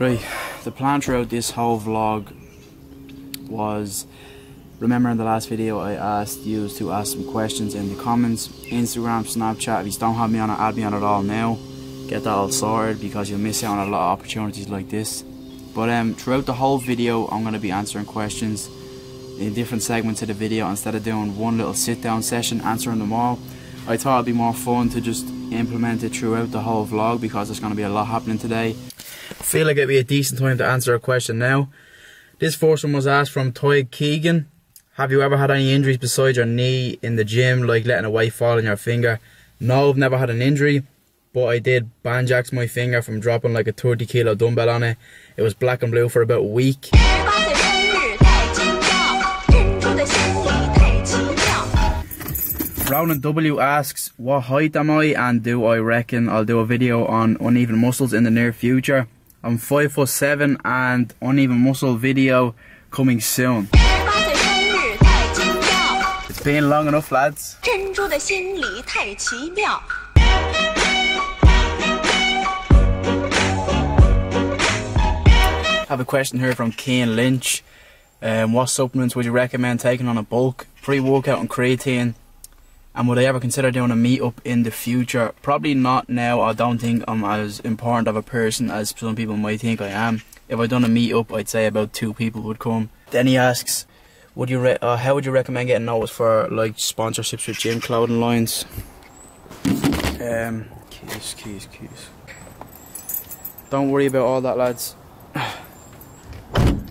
Right, the plan throughout this whole vlog was, remember in the last video I asked you to ask some questions in the comments, Instagram, Snapchat. If you don't have me on it, add me on it all now. Get that all sorted because you'll miss out on a lot of opportunities like this. But throughout the whole video I'm going to be answering questions in different segments of the video instead of doing one little sit down session answering them all. I thought it'd be more fun to just implement it throughout the whole vlog because there's going to be a lot happening today. I feel like it'd be a decent time to answer a question now. This first one was asked from Toy Keegan. Have you ever had any injuries besides your knee in the gym, like letting a weight fall on your finger? No, I've never had an injury, but I did banjax my finger from dropping like a 30 kilo dumbbell on it. It was black and blue for about a week. Ronan W asks, what height am I and do I reckon I'll do a video on uneven muscles in the near future? I'm 5'7" and uneven muscle video coming soon. It's been long enough, lads. I have a question here from Kean Lynch. What supplements would you recommend taking on a bulk, pre-workout and creatine? And would I ever consider doing a meetup in the future? Probably not now. I don't think I'm as important of a person as some people might think I am. If I done a meetup, I'd say about 2 people would come. Then he asks, how would you recommend getting noticed for like sponsorships with gym clothing lines? Keys. Don't worry about all that, lads.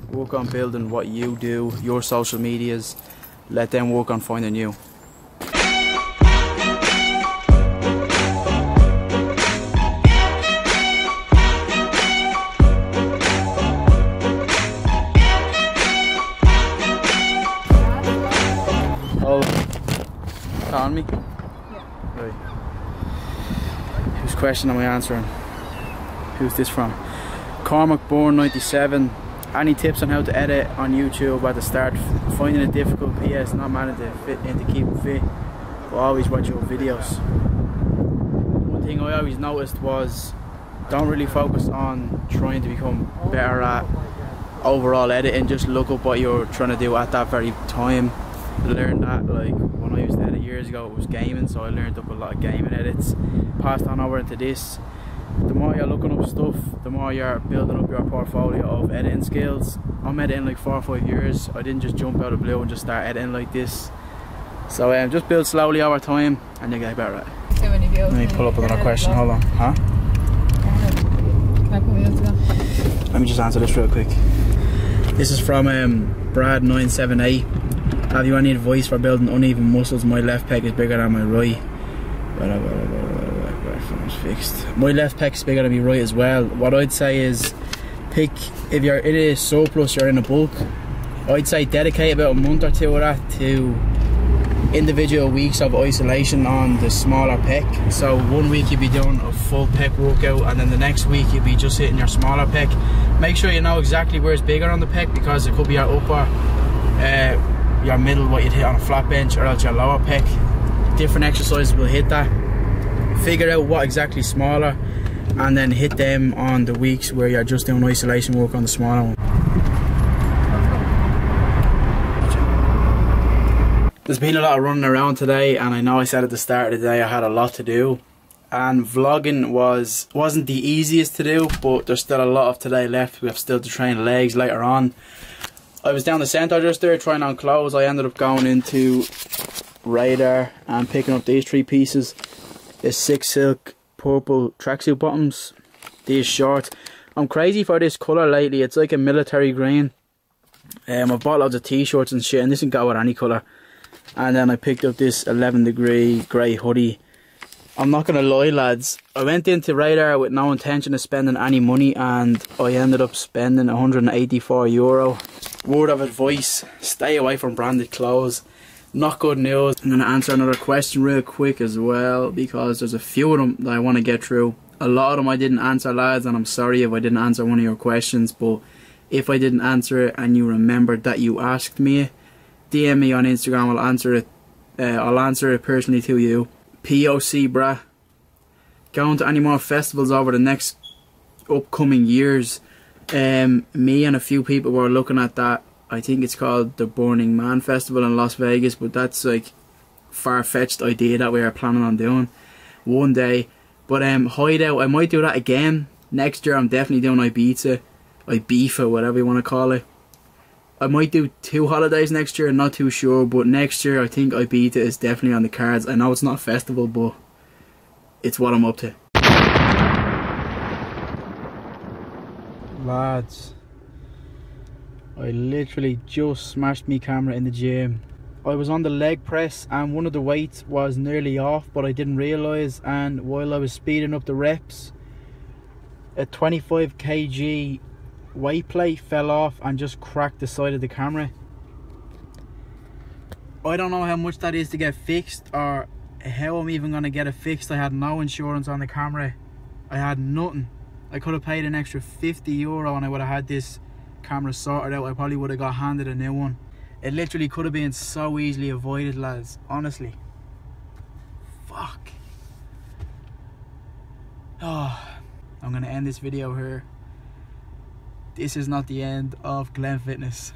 Work on building what you do, your social medias. Let them work on finding you. On me? Yeah. Right. Whose question am I answering? Who's this from? Cormac Born 97. Any tips on how to edit on YouTube at the start? Finding it difficult, PS, not managing to fit in to keep fit, but always watch your videos. One thing I always noticed was don't really focus on trying to become better at overall editing, just look up what you're trying to do at that very time. Learned that, like when I used to edit years ago, it was gaming, so I learned up a lot of gaming edits, passed on over into this. The more you're looking up stuff, the more you're building up your portfolio of editing skills. I'm editing like 4 or 5 years. I didn't just jump out of blue and just start editing like this. So just build slowly over time and you get better at it. Let me pull up another question, hold on. Huh? Let me just answer this real quick. This is from Brad978. Have you any advice for building uneven muscles? My left pec is bigger than my right. Fixed. My left pec is bigger than my right as well. What I'd say is if you're in a surplus, you're in a bulk, I'd say dedicate about a month or 2 of that to individual weeks of isolation on the smaller pec. So 1 week you'd be doing a full pec workout and then the next week you'd be just hitting your smaller pec. Make sure you know exactly where it's bigger on the pec because it could be your upper, your middle, what you'd hit on a flat bench, or else your lower pec. Different exercises will hit that. Figure out what exactly smaller and then hit them on the weeks where you're just doing isolation work on the smaller one. There's been a lot of running around today, and I know I said at the start of the day I had a lot to do, and vlogging wasn't the easiest to do, but there's still a lot of today left. We have still to train legs later on. I was down the centre just there trying on clothes. I ended up going into Radar and picking up these 3 pieces. The 6 silk purple tracksuit bottoms. These shorts. I'm crazy for this colour lately. It's like a military green. I've bought loads of t-shirts and shit, and this can go with any colour. And then I picked up this 11 degree grey hoodie. I'm not gonna lie, lads, I went into Radar with no intention of spending any money and I ended up spending €184. Word of advice, stay away from branded clothes. Not good news. I'm going to answer another question real quick as well because there's a few of them that I want to get through. A lot of them I didn't answer, lads, and I'm sorry if I didn't answer one of your questions, but if I didn't answer it and you remembered that you asked me, DM me on Instagram, I'll answer it. I'll answer it personally to you. POC, brah. Going to any more festivals over the next upcoming years? Me and a few people were looking at that. I think it's called the Burning Man Festival in Las Vegas, but that's like far-fetched idea that we are planning on doing one day. But Hideout, I might do that again next year. I'm definitely doing Ibiza, whatever you want to call it. I might do 2 holidays next year, not too sure, but next year I think Ibiza is definitely on the cards. I know it's not a festival, but it's what I'm up to. Lads, I literally just smashed my camera in the gym. I was on the leg press and one of the weights was nearly off, but I didn't realise, and while I was speeding up the reps, a 25 kg weight plate fell off and just cracked the side of the camera. I don't know how much that is to get fixed or how I'm even going to get it fixed. I had no insurance on the camera. I had nothing. I could have paid an extra €50 and I would have had this camera sorted out. I probably would have got handed a new one. It literally could have been so easily avoided, lads, honestly. Fuck. Oh, I'm going to end this video here. This is not the end of GlennFitness.